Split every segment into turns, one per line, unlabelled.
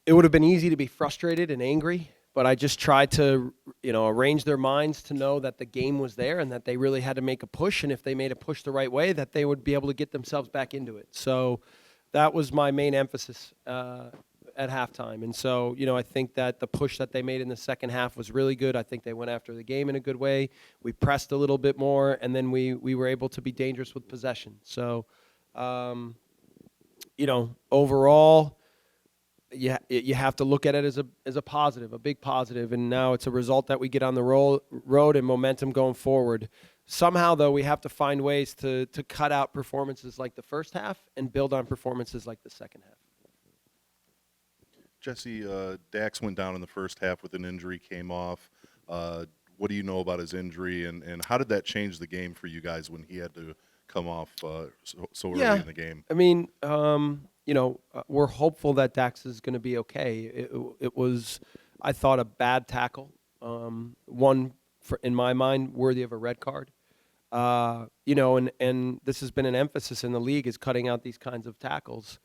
It would have been easy to be frustrated and angry, but I just tried to, arrange their minds to know that the game was there and that they really had to make a push. And if they made a push the right way, that they would be able to get themselves back into it. So that was my main emphasis at halftime. And so, I think that the push that they made in the second half was really good. I think they went after the game in a good way. We pressed a little bit more, and then we were able to be dangerous with possession. So, overall, you have to look at it as a positive, a big positive, and now it's a result that we get on the road and momentum going forward. Somehow, though, we have to find ways to cut out performances like the first half and build on performances like the second half.
Jesse, Dax went down in the first half with an injury, came off. What do you know about his injury, and how did that change the game for you guys when he had to come off so early in the game?
I mean, we're hopeful that Dax is going to be okay. It was, I thought, a bad tackle, one in my mind worthy of a red card. And this has been an emphasis in the league, is cutting out these kinds of tackles.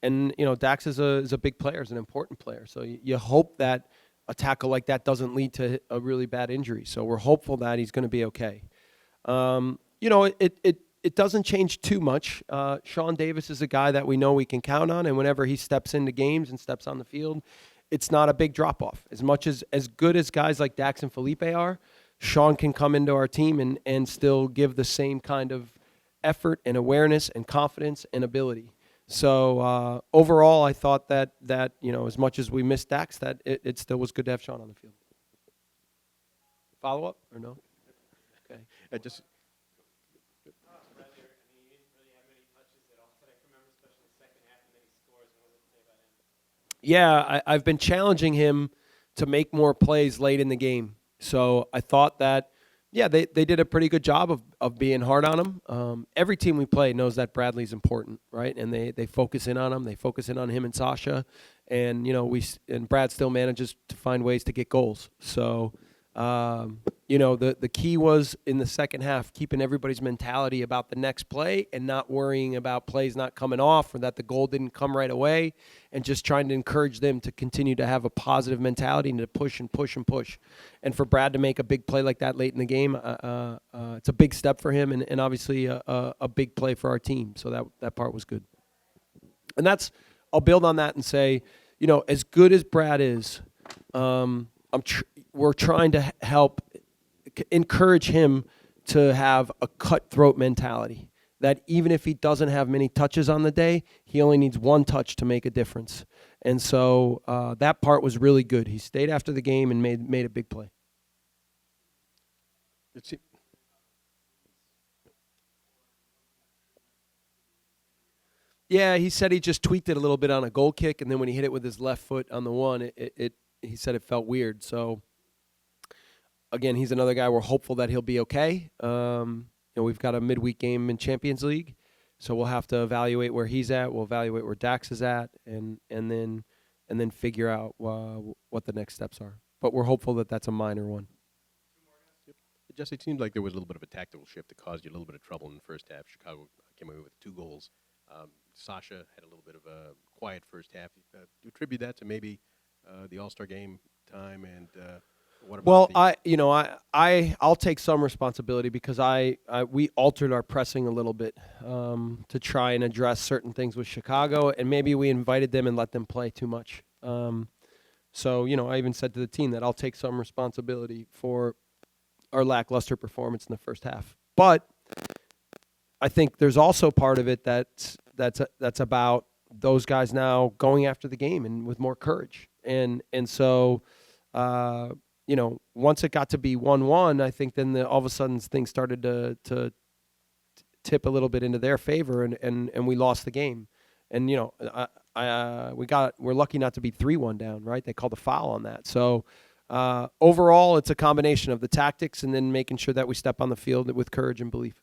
And Dax is a big player, is an important player. So you hope that a tackle like that doesn't lead to a really bad injury. So we're hopeful that he's going to be okay. It doesn't change too much. Sean Davis is a guy that we know we can count on, and whenever he steps into games and steps on the field, it's not a big drop-off. As good as guys like Dax and Felipe are, Sean can come into our team and still give the same kind of effort and awareness and confidence and ability. So overall, I thought that as much as we missed Dax, that it still was good to have Sean on the field. Follow-up or no? Okay. Yeah, I've been challenging him to make more plays late in the game. So I thought that, they did a pretty good job of being hard on him. Every team we play knows that Bradley's important, right? And they focus in on him. They focus in on him and Sasha. And, and Brad still manages to find ways to get goals. So, the key was in the second half, keeping everybody's mentality about the next play and not worrying about plays not coming off or that the goal didn't come right away, and just trying to encourage them to continue to have a positive mentality and to push and push and push. And for Brad to make a big play like that late in the game, it's a big step for him and obviously a big play for our team. So that part was good. And I'll build on that and say, as good as Brad is, we're trying to help encourage him to have a cutthroat mentality, that even if he doesn't have many touches on the day, he only needs one touch to make a difference. And so that part was really good. He stayed after the game and made a big play. Yeah, he said he just tweaked it a little bit on a goal kick, and then when he hit it with his left foot on the one, he said it felt weird. So again, he's another guy we're hopeful that he'll be okay. We've got a midweek game in Champions League, so we'll have to evaluate where he's at. We'll evaluate where Dax is at, and then figure out what the next steps are. But we're hopeful that that's a minor one.
Jesse, it seemed like there was a little bit of a tactical shift that caused you a little bit of trouble in the first half. Chicago came away with 2 goals. Sasha had a little bit of a quiet first half. Do you attribute that to maybe the All-Star game time and what about?
Well, I'll take some responsibility because we altered our pressing a little bit to try and address certain things with Chicago, and maybe we invited them and let them play too much. So I even said to the team that I'll take some responsibility for our lackluster performance in the first half. But I think there's also part of it that's about those guys now going after the game and with more courage. And so, once it got to be 1-1, I think then all of a sudden things started to tip a little bit into their favor, and we lost the game. And we're lucky not to be 3-1 down, right? They called a foul on that. So overall, it's a combination of the tactics and then making sure that we step on the field with courage and belief.